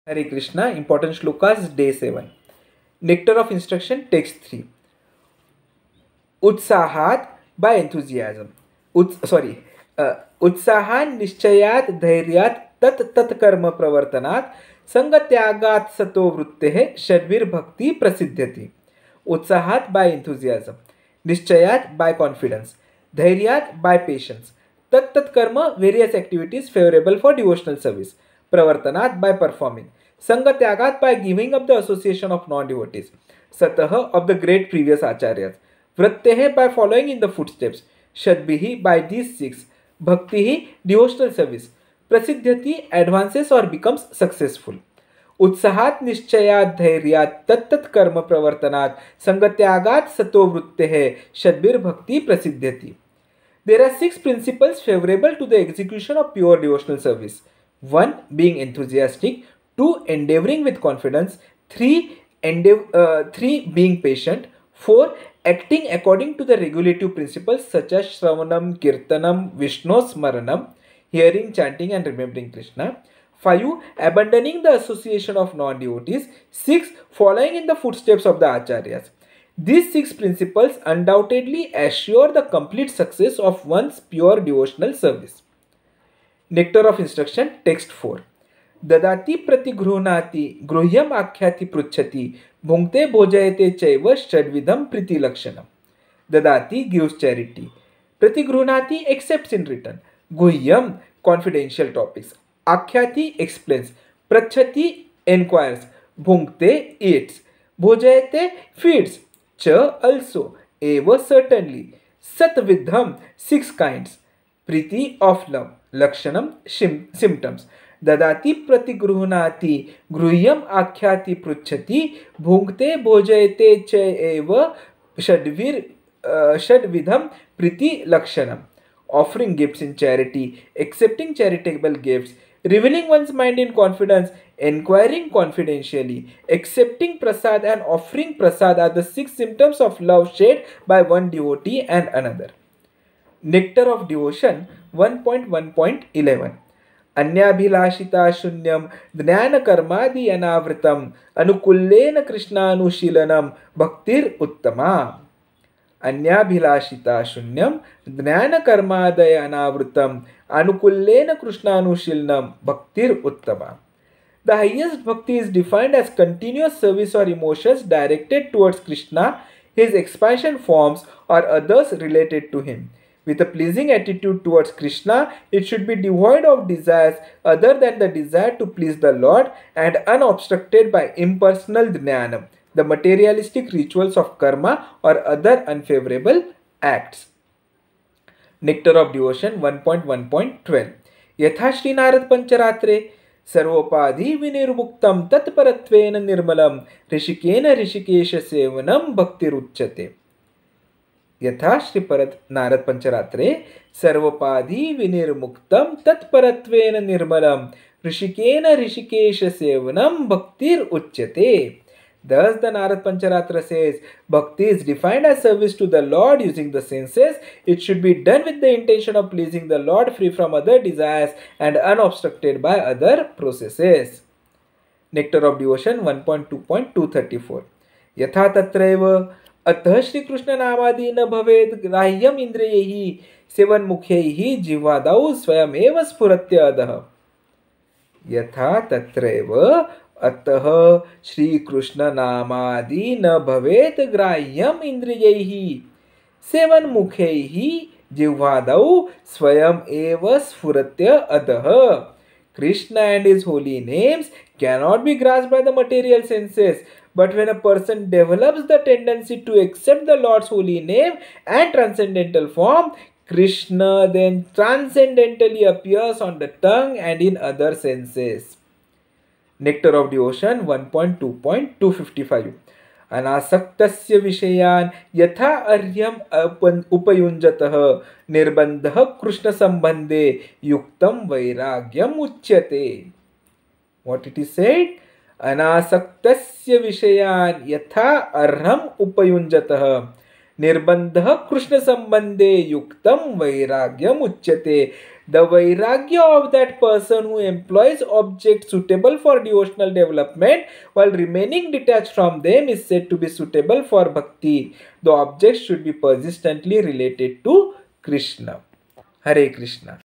Hare Krishna, important shlokas, day 7. Nectar of instruction, text 3. Utsahat by enthusiasm. Utsahan निश्चयात धैर्यात तत् तत्कर्म प्रवर्तनात संगत्यागात सतो वृत्तेः षड्वीर भक्ति प्रसिद्ध्यति. Utsahat by enthusiasm, निश्चयात by confidence, धैर्यात by patience, tat karma various activities favorable for devotional service, pravartanat by performing, sangatyagat by giving up the association of non-devotees, satah of the great previous acharyas, vrittehe by following in the footsteps, shadbihi by these six, bhaktihi devotional service, prasiddhyati advances or becomes successful. उत्साहात निश्चयात धैर्यात तत्त कर्म प्रवर्तनात संगत्यागात सतो वृत्तेः षड्वीर भक्ति प्रसिद्ध्यति. There are 6 principles favorable to the execution of pure devotional service. 1. Being enthusiastic. 2. Endeavoring with confidence. 3. 3. Being patient. 4. Acting according to the regulative principles such as Shravanam, Kirtanam, Vishnu Smaranam, hearing, chanting and remembering Krishna. 5. Abandoning the association of non-devotees. 6. Following in the footsteps of the acharyas. These 6 principles undoubtedly assure the complete success of one's pure devotional service. Nectar of instruction, text 4. Dadati pratigruhnati gruhyam akhyati pruchhati bhunkte bhojayate chaiva shadvidham priti lakshanam. Dadati gives charity. Pratigruhnati accepts in return. Guhyam confidential topics. Akhyati explains. Prachhati inquires. Bhunkte eats. Bhojayate feeds. Cha also. Eva certainly. Satvidham 6 kinds. Priti of love. Lakshanam symptoms. ददाति प्रतिगृह्णाति गृह्यम आख्याति पृच्छति भुंक्ते भोजयते च एव षड्विधम प्रीति लक्षणम. Offering gifts in charity, accepting charitable gifts, revealing one's mind in confidence, inquiring confidentially, accepting prasad and offering prasad are the 6 symptoms of love shared by one devotee and another. Nectar of devotion 1.1.11. अन्याभिलाषिता शून्यम ज्ञान कर्मादि अनावृतम अनुकूलेन कृष्णानुशीलनम भक्तिर उत्तमा. अन्याभिलाषिता शून्यम ज्ञान कर्मादय अनावृतम अनुकूलेन कृष्णानुशीलनम भक्तिर उत्तमा. The highest bhakti is defined as continuous service or emotions directed towards Krishna, his expansion forms or others related to him. With a pleasing attitude towards Krishna, it should be devoid of desires other than the desire to please the Lord and unobstructed by impersonal jnanam, the materialistic rituals of karma or other unfavorable acts. Nectar of devotion 1.1.12. Yatha Shri Narad Pancharatre सर्वोपाधि विनिर्मुक्तम तत्परत्वेन निर्मलम ऋषिकेन Rishikesh सेवनम भक्तिरुच्यते. यथा Shri Narad पंचरात्रे सर्वोपाधि विनिर्मुक्तम तत्परत्वेन निर्मलम ऋषिकेन Rishikesh सेवनम भक्तिरुच्यते. Thus the Narad Pancharatra says, Bhakti is defined as service to the Lord using the senses. It should be done with the intention of pleasing the Lord, free from other desires and unobstructed by other processes. Nectar of Devotion 1.2.234. Yatha tatraiva अतः श्री कृष्ण नामादि न भवेद ग्राह्यम इंद्रियैहि seven मुख्यैहि जिह्वादौ स्वयमेव स्फुरत्य अधः. यथा तत्रैव अतः श्री कृष्ण नामादि न भवेत ग्राह्यम इंद्रियैहि seven मुख्यैहि जिह्वादौ स्वयं एव स्फुरत्य अधः. Krishna and his holy names cannot be grasped by the material senses, but when a person develops the tendency to accept the Lord's holy name and transcendental form, Krishna then transcendentally appears on the tongue and in other senses. Nectar of Devotion 1.2.255. अनासक्तस्य विषयान् यथा अर्घ्यम उपयुञ्जतः निर्बन्धः कृष्ण संबंधे युक्तं वैराग्यम उच्यते. What it is said? अनासक्तस्य विषयान् यथा अर्घ्यम उपयुञ्जतः निर्बन्धः कृष्ण संबंधे युक्तं वैराग्यम उच्यते. The vairagya of that person who employs objects suitable for devotional development while remaining detached from them is said to be suitable for bhakti. The objects should be persistently related to Krishna. Hare Krishna.